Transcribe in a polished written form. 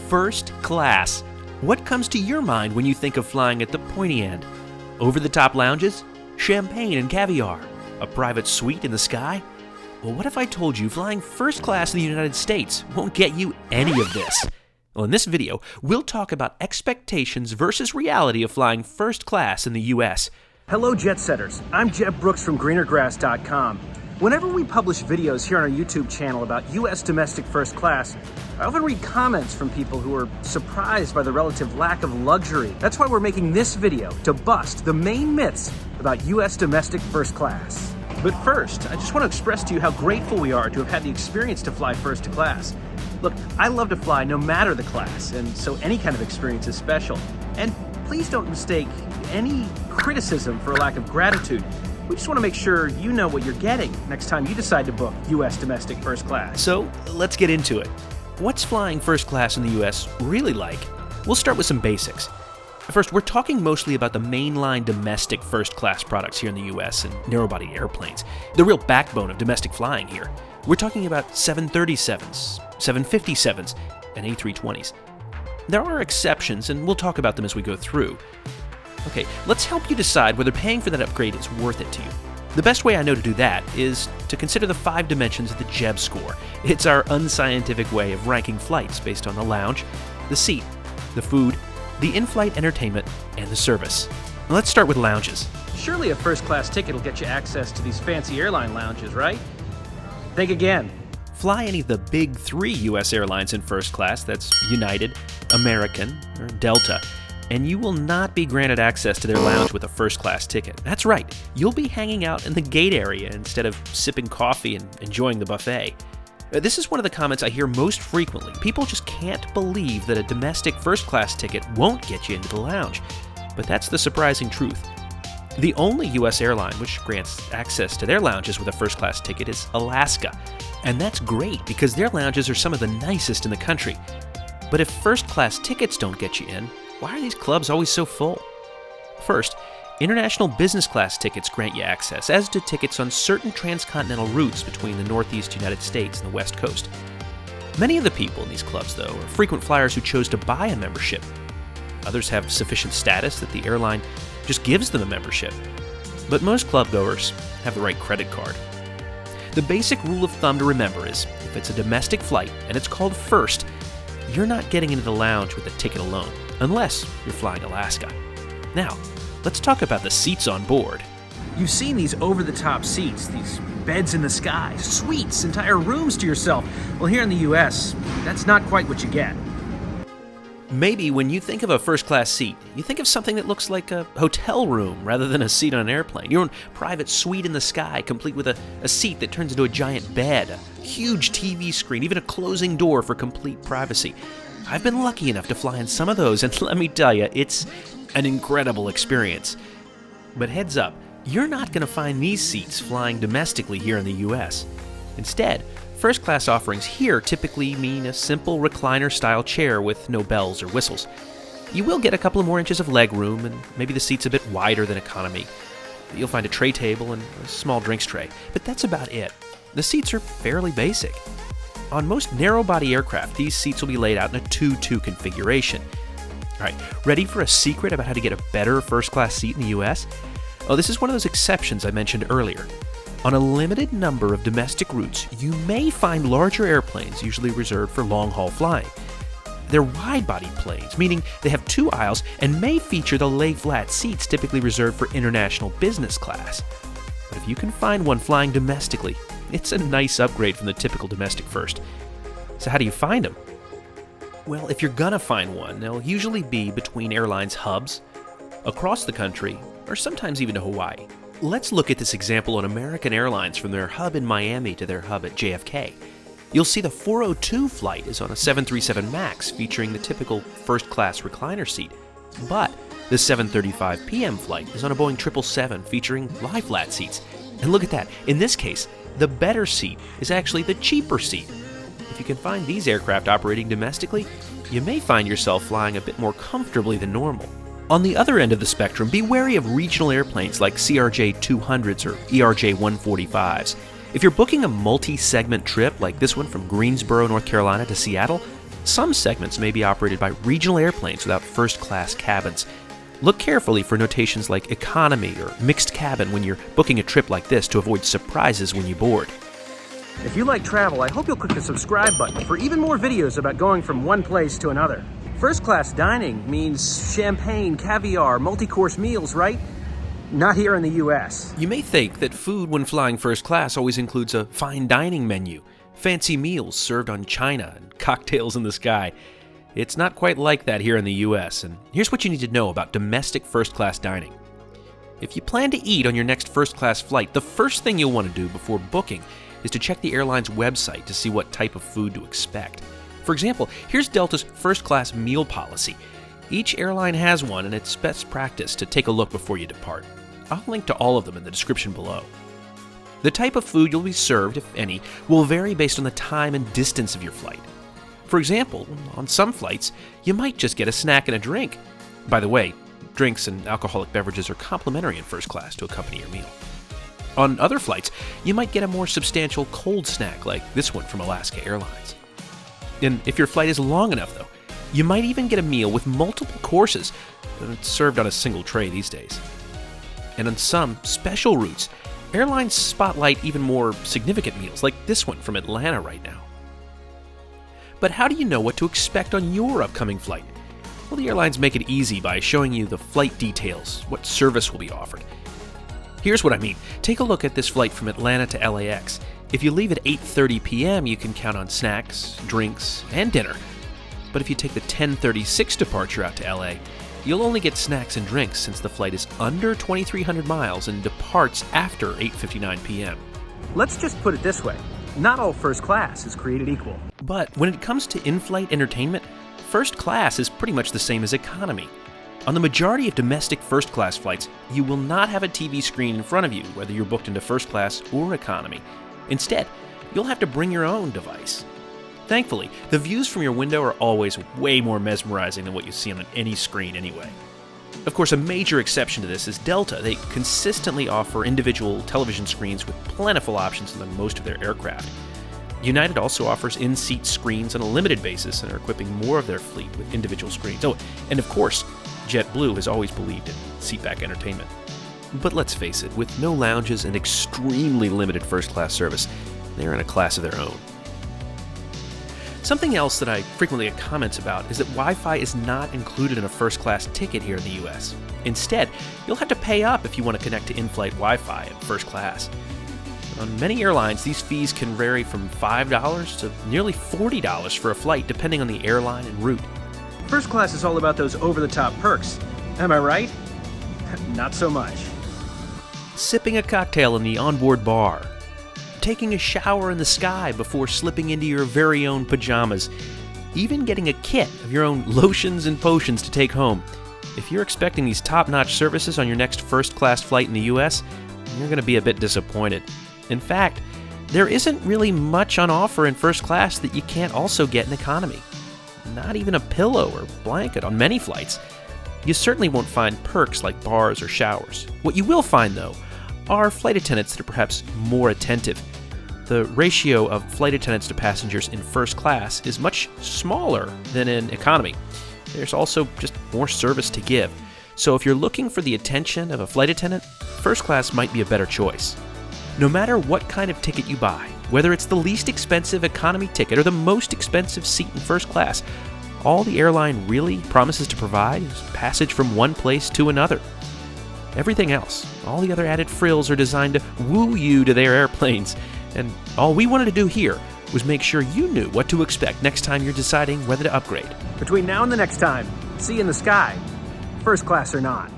First class. What comes to your mind when you think of flying at the pointy end? Over-the-top lounges? Champagne and caviar? A private suite in the sky? Well, what if I told you flying first class in the United States won't get you any of this? Well, in this video, we'll talk about expectations versus reality of flying first class in the U.S. Hello, jet setters. I'm Jeb Brooks from greenergrass.com. Whenever we publish videos here on our YouTube channel about U.S. domestic first class, I often read comments from people who are surprised by the relative lack of luxury. That's why we're making this video, to bust the main myths about U.S. domestic first class. But first, I just want to express to you how grateful we are to have had the experience to fly first class. Look, I love to fly no matter the class, and so any kind of experience is special. And please don't mistake any criticism for a lack of gratitude. We just want to make sure you know what you're getting next time you decide to book U.S. domestic first class. So let's get into it. What's flying first class in the U.S. really like? We'll start with some basics. First, we're talking mostly about the mainline domestic first class products here in the U.S. and narrow-body airplanes, the real backbone of domestic flying here. We're talking about 737s, 757s, and A320s. There are exceptions, and we'll talk about them as we go through. Okay, let's help you decide whether paying for that upgrade is worth it to you. The best way I know to do that is to consider the 5 dimensions of the JebScore. It's our unscientific way of ranking flights based on the lounge, the seat, the food, the in-flight entertainment, and the service. Now let's start with lounges. Surely a first-class ticket will get you access to these fancy airline lounges, right? Think again. Fly any of the big 3 U.S. airlines in first class, that's United, American, or Delta, and you will not be granted access to their lounge with a first-class ticket. That's right, you'll be hanging out in the gate area instead of sipping coffee and enjoying the buffet. This is one of the comments I hear most frequently. People just can't believe that a domestic first-class ticket won't get you into the lounge. But that's the surprising truth. The only U.S. airline which grants access to their lounges with a first-class ticket is Alaska. And that's great because their lounges are some of the nicest in the country. But if first-class tickets don't get you in, why are these clubs always so full? First, international business class tickets grant you access, as do tickets on certain transcontinental routes between the Northeast United States and the West Coast. Many of the people in these clubs, though, are frequent flyers who chose to buy a membership. Others have sufficient status that the airline just gives them a membership. But most club goers have the right credit card. The basic rule of thumb to remember is, if it's a domestic flight and it's called first, you're not getting into the lounge with a ticket alone, unless you're flying Alaska. Now, let's talk about the seats on board. You've seen these over-the-top seats, these beds in the sky, suites, entire rooms to yourself. Well, here in the U.S., that's not quite what you get. Maybe when you think of a first-class seat, you think of something that looks like a hotel room rather than a seat on an airplane. Your own private suite in the sky, complete with a seat that turns into a giant bed, a huge TV screen, even a closing door for complete privacy. I've been lucky enough to fly in some of those, and let me tell you, it's an incredible experience. But heads up, you're not going to find these seats flying domestically here in the U.S. Instead, first-class offerings here typically mean a simple recliner-style chair with no bells or whistles. You will get a couple of more inches of leg room, and maybe the seat's a bit wider than economy. You'll find a tray table and a small drinks tray, but that's about it. The seats are fairly basic. On most narrow-body aircraft, these seats will be laid out in a 2-2 configuration. All right, ready for a secret about how to get a better first-class seat in the U.S.? Oh, this is one of those exceptions I mentioned earlier. On a limited number of domestic routes, you may find larger airplanes usually reserved for long-haul flying. They're wide-body planes, meaning they have 2 aisles and may feature the lay-flat seats typically reserved for international business class. But if you can find one flying domestically, it's a nice upgrade from the typical domestic first. So how do you find them? Well, if you're gonna find one, they'll usually be between airlines' hubs, across the country, or sometimes even to Hawaii. Let's look at this example on American Airlines from their hub in Miami to their hub at JFK. You'll see the 402 flight is on a 737 MAX featuring the typical first-class recliner seat, but the 7:35 p.m. flight is on a Boeing 777 featuring lie-flat seats. And look at that, in this case, the better seat is actually the cheaper seat. If you can find these aircraft operating domestically, you may find yourself flying a bit more comfortably than normal. On the other end of the spectrum, be wary of regional airplanes like CRJ-200s or ERJ-145s. If you're booking a multi-segment trip like this one from Greensboro, North Carolina to Seattle, Some segments may be operated by regional airplanes without first-class cabins. Look carefully for notations like economy or mixed cabin when you're booking a trip like this to avoid surprises when you board. If you like travel, I hope you'll click the subscribe button for even more videos about going from one place to another. First-class dining means champagne, caviar, multi-course meals, right? Not here in the US. You may think that food when flying first class always includes a fine dining menu, fancy meals served on china, and cocktails in the sky. It's not quite like that here in the US, and here's what you need to know about domestic first-class dining. If you plan to eat on your next first-class flight, the first thing you'll want to do before booking is to check the airline's website to see what type of food to expect. For example, here's Delta's first-class meal policy. Each airline has one, and it's best practice to take a look before you depart. I'll link to all of them in the description below. The type of food you'll be served, if any, will vary based on the time and distance of your flight. For example, on some flights, you might just get a snack and a drink. By the way, drinks and alcoholic beverages are complimentary in first class to accompany your meal. On other flights, you might get a more substantial cold snack like this one from Alaska Airlines. And if your flight is long enough, though, you might even get a meal with multiple courses. It's served on a single tray these days. And on some special routes, airlines spotlight even more significant meals, like this one from Atlanta right now. But how do you know what to expect on your upcoming flight? Well, the airlines make it easy by showing you the flight details, what service will be offered. Here's what I mean. Take a look at this flight from Atlanta to LAX. If you leave at 8:30 p.m., you can count on snacks, drinks, and dinner. But if you take the 10:36 departure out to LA, you'll only get snacks and drinks since the flight is under 2,300 miles and departs after 8:59 p.m. Let's just put it this way. Not all first class is created equal. But when it comes to in-flight entertainment, first class is pretty much the same as economy. On the majority of domestic first-class flights, you will not have a TV screen in front of you, whether you're booked into first class or economy. Instead, you'll have to bring your own device. Thankfully, the views from your window are always way more mesmerizing than what you see on any screen anyway. Of course, a major exception to this is Delta. They consistently offer individual television screens with plentiful options on most of their aircraft. United also offers in-seat screens on a limited basis and are equipping more of their fleet with individual screens. Oh, and of course, JetBlue has always believed in seatback entertainment. But let's face it, with no lounges and extremely limited first-class service, they're in a class of their own. Something else that I frequently get comments about is that Wi-Fi is not included in a first-class ticket here in the US. Instead, you'll have to pay up if you want to connect to in-flight Wi-Fi in first class. On many airlines, these fees can vary from $5 to nearly $40 for a flight, depending on the airline and route. First class is all about those over-the-top perks. Am I right? Not so much. Sipping a cocktail in the onboard bar, taking a shower in the sky before slipping into your very own pajamas, even getting a kit of your own lotions and potions to take home. If you're expecting these top-notch services on your next first-class flight in the US, you're going to be a bit disappointed. In fact, there isn't really much on offer in first class that you can't also get in economy. Not even a pillow or blanket on many flights. You certainly won't find perks like bars or showers. What you will find, though, are flight attendants that are perhaps more attentive. The ratio of flight attendants to passengers in first class is much smaller than in economy. There's also just more service to give. So if you're looking for the attention of a flight attendant, first class might be a better choice. No matter what kind of ticket you buy, whether it's the least expensive economy ticket or the most expensive seat in first class, all the airline really promises to provide is passage from one place to another. Everything else, all the other added frills are designed to woo you to their airplanes. And all we wanted to do here was make sure you knew what to expect next time you're deciding whether to upgrade. Between now and the next time, see you in the sky, first class or not.